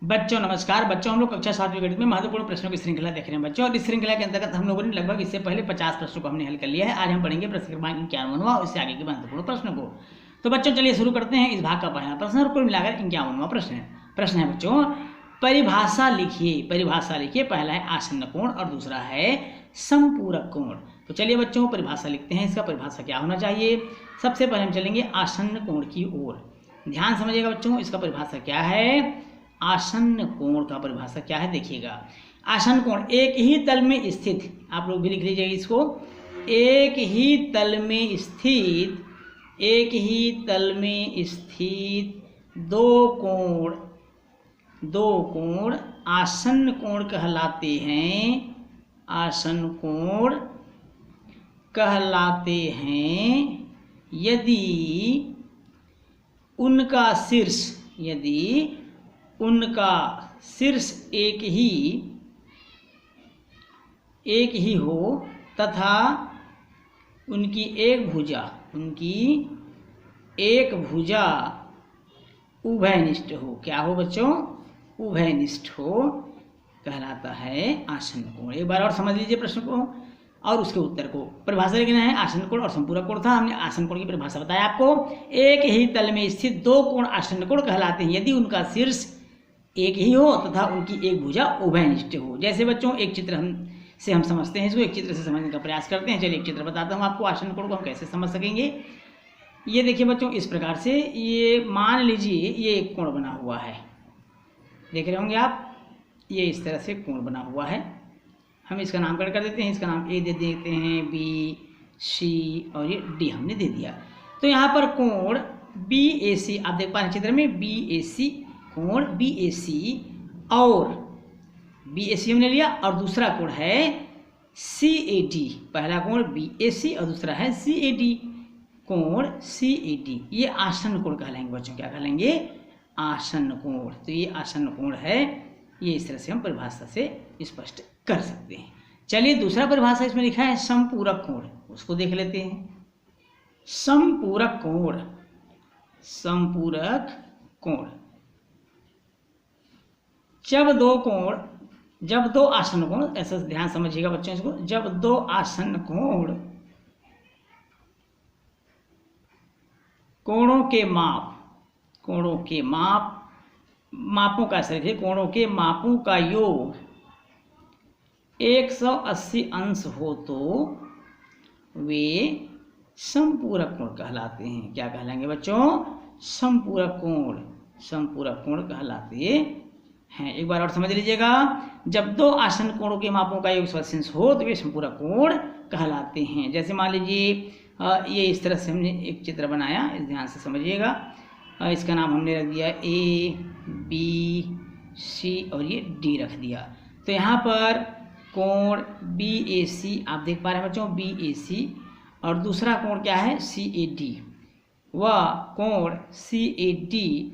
बच्चों नमस्कार। बच्चों हम लोग कक्षा 7वीं गणित में महत्वपूर्ण प्रश्नों की श्रृंखला देख रहे हैं बच्चों, और इस श्रृंखला के अंतर्गत हम लोगों ने लगभग इससे पहले 50 प्रश्नों को हमने हल कर लिया है। आज हम पढ़ेंगे प्रश्न क्रमांक 51वां और इससे आगे के महत्वपूर्ण प्रश्नों को। तो बच्चों चलिए शुरू करते हैं। इस भाग का पहला प्रश्न और कुल मिलाकर 51वां प्रश्न है बच्चों, परिभाषा लिखिए। परिभाषा लिखिए, पहला है आसन्न कोण और दूसरा है समपूरक कोण। तो चलिए बच्चों परिभाषा लिखते हैं। इसका परिभाषा क्या होना चाहिए? सबसे पहले हम चलेंगे आसन्न कोण की ओर। ध्यान समझिएगा बच्चों, इसका परिभाषा क्या है। आसन्न कोण का परिभाषा क्या है देखिएगा। आसन्न कोण एक ही तल में स्थित, आप लोग भी लिख लीजिएगा इसको, एक ही तल में स्थित दो कोण आसन्न कोण कहलाते हैं। आसन्न कोण कहलाते हैं यदि उनका शीर्ष एक ही हो तथा उनकी एक भुजा उभयनिष्ठ हो। क्या हो बच्चों? उभयनिष्ठ हो कहलाता है आसन्न कोण। एक बार और समझ लीजिए प्रश्न को और उसके उत्तर को। परिभाषा लिखना है आसन्न कोण और संपूरक कोण था। हमने आसन्न कोण की परिभाषा बताया आपको। एक ही तल में स्थित दो कोण आसन्न कोण कहलाते हैं यदि उनका शीर्ष एक ही हो तथा उनकी एक भुजा उभयनिष्ठ हो। जैसे बच्चों एक चित्र हम समझते हैं, इसको एक चित्र से समझने का प्रयास करते हैं। चलिए एक चित्र बताता हूँ आपको, आसन्न कोण को हम कैसे समझ सकेंगे। ये देखिए बच्चों, इस प्रकार से ये मान लीजिए ये एक कोण बना हुआ है, देख रहे होंगे आप। ये इस तरह से कोण बना हुआ है। हम इसका नामकरण कर देते हैं। इसका नाम ए दे देते हैं, बी, सी और ये डी हमने दे दिया। तो यहाँ पर कोण बी ए सी आप देख पा रहे हैं चित्र में, बी ए सी कोण बी ए सी और बी ए सी हमने लिया और दूसरा कोण है सी ए डी। पहला कोण बी ए सी और दूसरा है सी ए डी, कोण सी ए डी। ये आसन्न कोण कहलाएंगे बच्चों। क्या कहलाएंगे? आसन्न कोण। तो ये आसन्न कोण है। ये इस तरह से हम परिभाषा से स्पष्ट कर सकते हैं। चलिए दूसरा परिभाषा इसमें लिखा है समपूरक कोण, उसको देख लेते हैं। समपूरक कोण जब दो आसन्न कोण, ऐसा ध्यान समझिएगा बच्चों इसको, जब दो आसन्न कोणों के मापों का सही कोणों के मापों का योग 180 अंश हो तो वे समपूरक कोण कहलाते हैं। क्या कहलाएंगे बच्चों? समपूरक कोण कहलाते हैं। एक बार और समझ लीजिएगा, जब दो आसन्न कोणों के मापों का योग 180 अंश हो तो वे समपूरक कोण कहलाते हैं। जैसे मान लीजिए ये इस तरह से हमने एक चित्र बनाया, इस ध्यान से समझिएगा। इसका नाम हमने रख दिया ए, बी, सी और ये डी रख दिया। तो यहाँ पर कोण बी ए सी आप देख पा रहे हैं बच्चों, बी ए सी और दूसरा कोण क्या है? सी ए डी। वह कोण सी ए डी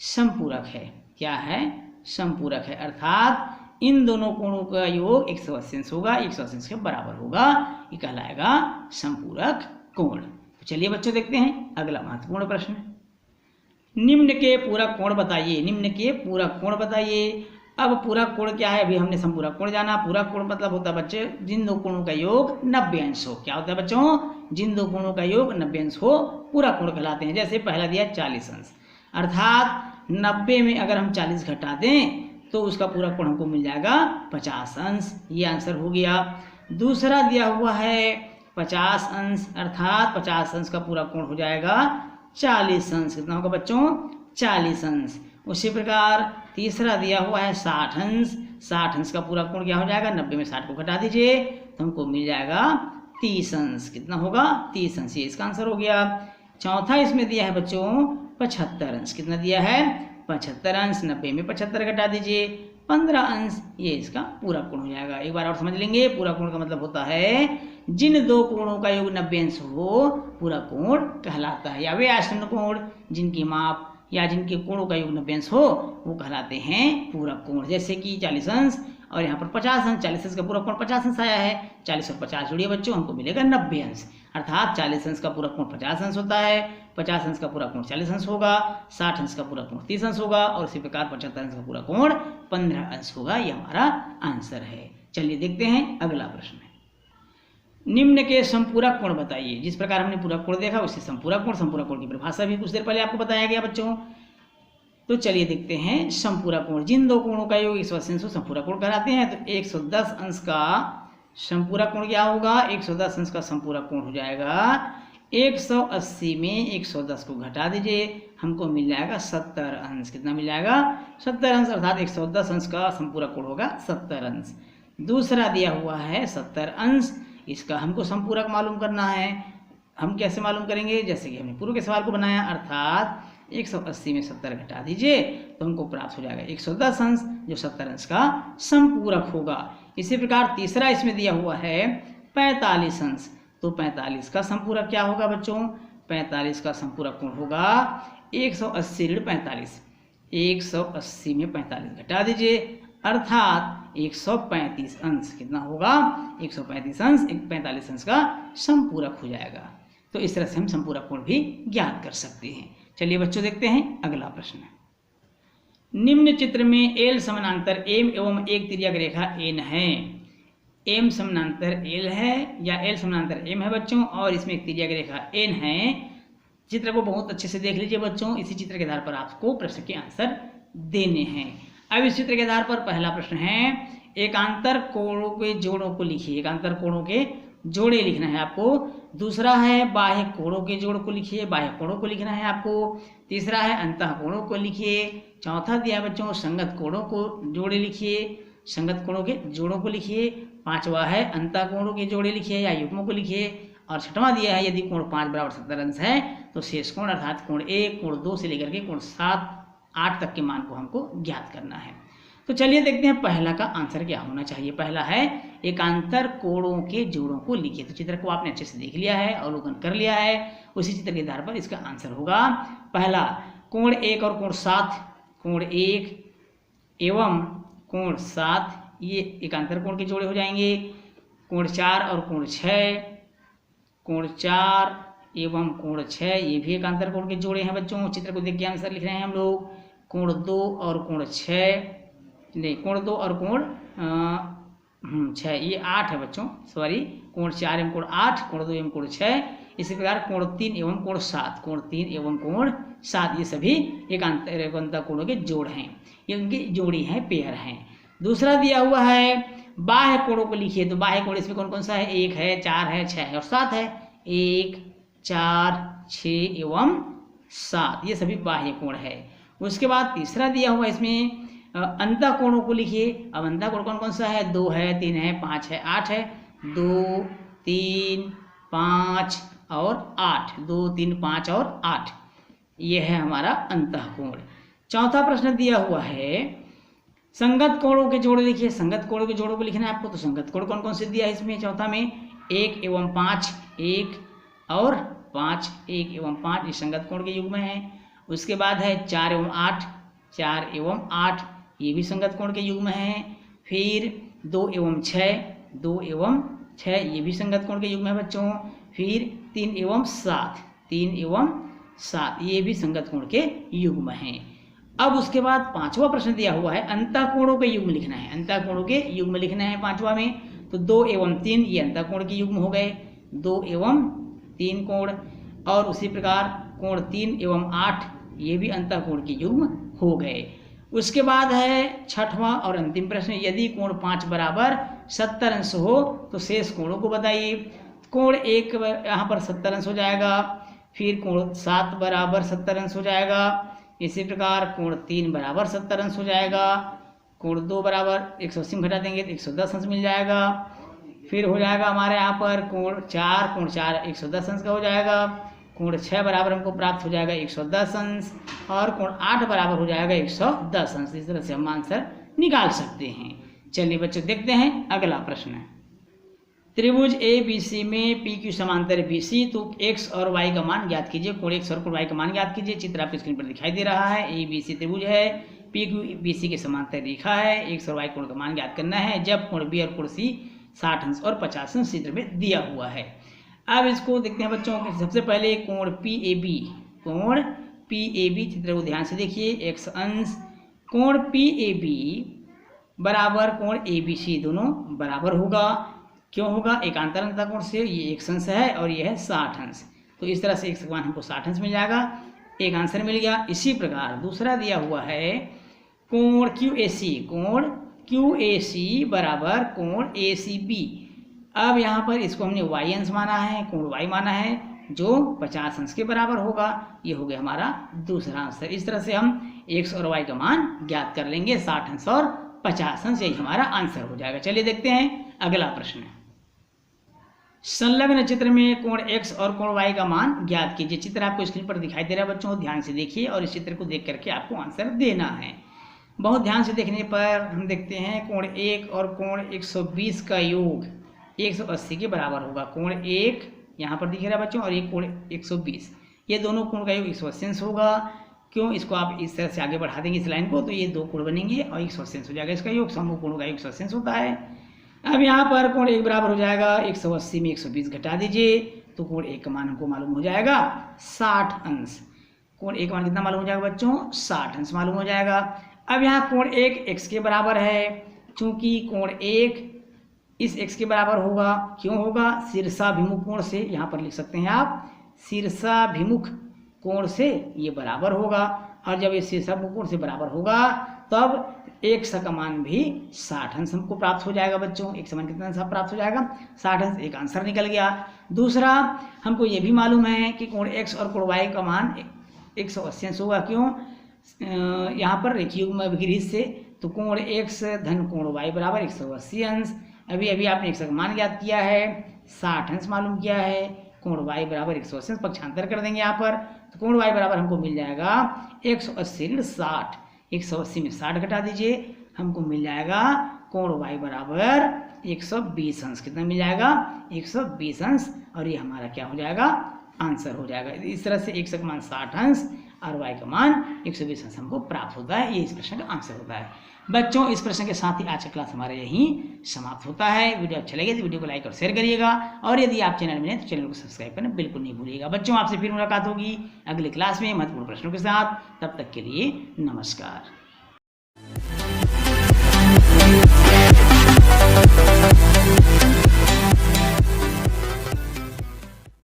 समपूरक है। क्या है? समपूरक है, अर्थात इन दोनों कोणों का योग 180 अंश होगा, 180 अंश के बराबर होगा। ये कहलाएगा समपूरक कोण। तो चलिए बच्चों देखते हैं अगला महत्वपूर्ण प्रश्न। निम्न के पूरक कोण बताइए। अब पूरक कोण क्या है? अभी हमने समपूरक कोण जाना। पूरक कोण मतलब होता है बच्चे जिन दो कोणों का योग 90 अंश हो। क्या होता है बच्चों? जिन दो कोणों का योग 90 अंश हो पूरक कोण कहलाते हैं। जैसे पहला दिया 40 अंश, अर्थात 90 में अगर हम 40 घटा दें तो उसका पूरक कोण हमको मिल जाएगा 50 अंश। ये आंसर हो गया। दूसरा दिया हुआ है 50 अंश, अर्थात 50 अंश का पूरक कोण हो जाएगा 40 अंश। कितना होगा बच्चों? 40 अंश। उसी प्रकार तीसरा दिया हुआ है 60 अंश। 60 अंश का पूरा कोण क्या हो जाएगा? 90 में 60 को घटा दीजिए तो हमको मिल जाएगा 30 अंश। कितना होगा? 30 अंश। ये इसका आंसर हो गया। चौथा इसमें दिया है बच्चों 75 अंश। कितना दिया है? 75 अंश। 90 में 75 घटा दीजिए 15 अंश। ये इसका पूरा कोण हो जाएगा। एक बार और समझ लेंगे, पूरा कोण का मतलब होता है जिन दो कोणों का योग 90 अंश हो पूरा कोण कहलाता है। या वे आसन्न कोण जिनकी माप या जिनके कोणों का योग 90 अंश हो वो कहलाते हैं पूरक कोण। जैसे कि 40 अंश और यहाँ पर 50 अंश। 40 अंश का पूरक कोण 50 अंश आया है। 40 और 50 जोड़िए बच्चों, हमको मिलेगा 90 अंश। अर्थात 40 अंश का पूरा कोण 50 अंश होता है, 50 अंश का पूरा कोण 40 अंश होगा, 60 अंश का पूरा कोण 30 अंश होगा और इसी प्रकार 75 अंश का पूरा कोण 15 अंश होगा। ये हमारा आंसर है। चलिए देखते हैं अगला प्रश्न है। निम्न के समपूरक कोण बताइए। जिस प्रकार हमने पूरक कोण देखा उससे समपूरक कोण की परिभाषा भी कुछ देर पहले आपको बताया गया बच्चों। तो चलिए देखते हैं समपूरक कोण। जिन दो कोणों का योग 180 अंश को समपूरक कोण कहलाते हैं। तो 110 अंश का समपूरक कोण क्या होगा? 110 अंश का समपूरक कोण हो जाएगा 180 में 110 को घटा दीजिए, हमको मिल जाएगा 70 अंश। कितना मिल जाएगा? 70 अंश, अर्थात 110 अंश का समपूरक कोण होगा 70 अंश। दूसरा दिया हुआ है 70 अंश, इसका हमको समपूरक मालूम करना है। हम कैसे मालूम करेंगे? जैसे कि हमने पूर्व के सवाल को बनाया, अर्थात 180 में 70 घटा दीजिए तो हमको प्राप्त हो जाएगा 110 अंश, जो 70 अंश का समपूरक होगा। इसी प्रकार तीसरा इसमें दिया हुआ है 45 अंश। तो 45 का समपूरक क्या होगा बच्चों? 45 का समपूरक कोण होगा 180 ऋण 45। 180 में 45 घटा दीजिए, अर्थात 135 अंश। कितना होगा? 135 अंश 45 अंश का समपूरक हो जाएगा। तो इस तरह से हम समपूरक कोण भी ज्ञात कर सकते हैं। चलिए बच्चों देखते हैं अगला प्रश्न। निम्न चित्र में एल समानांतर एम एवं एक तिर्यक रेखा एन है। एम समानांतर एल है या एल समानांतर एम है बच्चों, और इसमें एक तिर्यक रेखा एन है। चित्र को बहुत अच्छे से देख लीजिए बच्चों। इसी चित्र के आधार पर आपको प्रश्न के आंसर देने हैं। अब इस चित्र के आधार पर पहला प्रश्न है, एकांतर कोणों के जोड़ों को लिखिए। एकांतर कोणों के जोड़े लिखना है आपको। दूसरा है बाह्य कोणों के जोड़ को लिखिए, बाह्य कोणों को लिखना है आपको। तीसरा है अंतः कोणों को लिखिए। चौथा दिया है बच्चों संगत कोणों को जोड़े लिखिए, संगत कोणों के जोड़ों को लिखिए। पांचवा है अंतः कोणों के जोड़े लिखिए या युग्मों को लिखिए। और छठवां दिया है यदि कोण 5 बराबर 70 अंश है तो शेष कोण अर्थात कोण 1, कोण 2 से लेकर के कोण 7, 8 तक के मान को हमको ज्ञात करना है। तो चलिए देखते हैं पहला का आंसर क्या होना चाहिए। पहला है एकांतर कोणों के जोड़ों को लिखिए। तो चित्र को आपने अच्छे से देख लिया है, अवलोकन कर लिया है। उसी चित्र के आधार पर इसका आंसर होगा पहला कोण 1 और कोण 7। कोण 1 एवं कोण 7 ये एकांतर कोण के जोड़े हो जाएंगे। कोण 4 और कोण 6, कोण 4 एवं कोण 6 ये भी एकांतर कोण के जोड़े हैं बच्चों। चित्र को देख के आंसर लिख रहे हैं हम लोग। कोण 2 और कोण 6 नहीं, कोण 2 और कोण 6 ये 8 है बच्चों, सॉरी। कोण 4 एवं कोण 8, कोण 2 एवं कोण 6। इसी प्रकार कोण 3 एवं कोण 7, कोण 3 एवं कोण 7 ये सभी एकांतर कोणों के जोड़ हैं। ये उनकी जोड़ी हैं, पेयर हैं। दूसरा दिया हुआ है बाह्य कोणों को लिखिए। तो बाह्य कोण इसमें कौन कौन सा है? 1 है, 4 है, 6 है और 7 है। 1, 4, 6 एवं 7 ये सभी बाह्य कोण है। उसके बाद तीसरा दिया हुआ इसमें अंतः कोणों को लिखिए। अब अंतः कोण कौन कौन सा है? 2 है, 3 है, 5 है, 8 है। 2, 3, 5 और 8, 2, 3, 5 और 8 ये है हमारा अंतः कोण। चौथा प्रश्न दिया हुआ है संगत कोणों के जोड़े लिखिए। संगत कोणों के जोड़ों को लिखना है आपको। तो संगत कोण कौन कौन से दिया है इसमें? चौथा में 1 एवं 5, 1 और 5, 1 एवं 5 ये संगत कोण के युग्म है। उसके बाद है 4 एवं 8, 4 एवं 8 ये भी संगत कोण के युग्म है। फिर 2 एवं 6, 2 एवं 6 ये भी संगत कोण के युग्म है बच्चों। फिर 3 एवं 7, 3 एवं 7 ये भी संगत कोण के युग्म हैं। अब उसके बाद पांचवा प्रश्न दिया हुआ है अंतः कोणों के युग्म लिखना है। अंतः कोणों के युग्म लिखना है पांचवा में। तो 2 एवं 3 ये अंतः कोण के युग्म हो गए, 2 एवं 3 कोण। और उसी प्रकार कोण 3 एवं 8 ये भी अंतः कोण के युग्म हो गए। उसके बाद है छठवां और अंतिम प्रश्न, यदि कोण 5 बराबर 70 अंश हो तो शेष कोणों को बताइए। कोण 1 यहाँ पर 70 अंश हो जाएगा। फिर कोण 7 बराबर 70 अंश हो जाएगा। इसी प्रकार कोण 3 बराबर 70 अंश हो जाएगा। कोण 2 बराबर 180 घटा देंगे तो 110 अंश मिल जाएगा। फिर हो जाएगा हमारे यहाँ पर कोण 4 110 अंश का हो जाएगा। कोण 6 बराबर हमको प्राप्त हो जाएगा 110 अंश और कोण 8 बराबर हो जाएगा 110 अंश। इस तरह से हम आंसर निकाल सकते हैं। चलिए बच्चों देखते हैं अगला प्रश्न। त्रिभुज ABC में PQ समांतर BC, तो x और y का मान ज्ञात कीजिए। कोण x और कोण y का मान ज्ञात कीजिए। चित्र आपकी स्क्रीन पर दिखाई दे रहा है। ABC त्रिभुज है, PQ BC के समांतर रेखा है। x और y कोण का मान ज्ञात करना है जब कोण B और कोण C 60 अंश और 50 अंश चित्र में दिया हुआ है। अब इसको देखते हैं बच्चों। सबसे पहले कोण पी ए बी चित्र को ध्यान से देखिए। एक्स अंश कोण पी ए बी बराबर कोण ए बी सी दोनों बराबर होगा। क्यों होगा? एकांतर अंतः कोण से ये एक अंश है और ये है 60 अंश, तो इस तरह से एक समान हमको 60 अंश मिल जाएगा। एक आंसर मिल गया। इसी प्रकार दूसरा दिया हुआ है कोण क्यू ए सी बराबर कोण ए सी बी। अब यहाँ पर इसको हमने y अंश माना है, कोण y माना है जो 50 अंश के बराबर होगा। ये हो गया हमारा दूसरा आंसर। इस तरह से हम x और y का मान ज्ञात कर लेंगे, 60 अंश और 50 अंश, यही हमारा आंसर हो जाएगा। चलिए देखते हैं अगला प्रश्न। संलग्न चित्र में कोण x और कोण y का मान ज्ञात कीजिए। चित्र आपको स्क्रीन पर दिखाई दे रहा है बच्चों, ध्यान से देखिए और इस चित्र को देख करके आपको आंसर देना है। बहुत ध्यान से देखने पर हम देखते हैं कोण 1 और कोण 120 का योग 180 के बराबर होगा। कोण 1 यहाँ पर दिख रहा है बच्चों और एक कोण 120, ये दोनों कोण का योग 180 अंश होगा। क्यों? इसको आप इस तरह से आगे बढ़ा देंगे इस लाइन को, तो ये दो कोण बनेंगे और 180 अंश हो जाएगा इसका योग। समूह कोणों का योग 180 अंश होता है। अब यहाँ पर कोण 1 बराबर हो जाएगा 180 में 120 घटा दीजिए, तो कोण 1 का मान हमको मालूम हो जाएगा 60 अंश। कोण 1 का मान कितना मालूम हो जाएगा बच्चों? 60 अंश मालूम हो जाएगा। अब यहाँ कोण 1 x के बराबर है, चूंकि कोण 1 इस x के बराबर होगा। क्यों होगा? शीर्षाभिमुख कोण से, यहाँ पर लिख सकते हैं आप, शीर्षाभिमुख कोण से ये बराबर होगा। और जब ये शीर्षाभिमुख कोण से बराबर होगा तब x का मान भी 60 अंश हमको प्राप्त हो जाएगा बच्चों। x का मान कितना अंश प्राप्त हो जाएगा? 60 अंश। एक आंसर निकल गया। दूसरा हमको ये भी मालूम है कि कोण x और कोण y का मान 180 अंश होगा। क्यों? यहाँ पर रेखीय युग्म अभिगृहित से, तो कोण x धन कोण y बराबर 180 अंश। अभी अभी आपने x का मान ज्ञात किया है, 60 अंश मालूम किया है। कोण y बराबर 180 अंश, पक्षांतर कर देंगे यहाँ पर, तो कोण y बराबर हमको मिल जाएगा 180 × 60। 180 में 60 घटा दीजिए, हमको मिल जाएगा कोण y बराबर 120 अंश। कितना मिल जाएगा? 120 अंश। और ये हमारा क्या हो जाएगा? आंसर हो जाएगा। इस तरह से x का मान 60 अंश और y का मान 120 अंश हमको प्राप्त होता है। ये इस प्रश्न का आंसर होता है। बच्चों इस प्रश्न के साथ ही आज का क्लास हमारे यहीं समाप्त होता है। वीडियो अच्छा लगे तो वीडियो को लाइक और शेयर करिएगा, और यदि आप चैनल में हैं तो चैनल को सब्सक्राइब करना बिल्कुल नहीं भूलिएगा। बच्चों आपसे फिर मुलाकात होगी अगले क्लास में महत्वपूर्ण प्रश्नों के साथ। तब तक के लिए नमस्कार।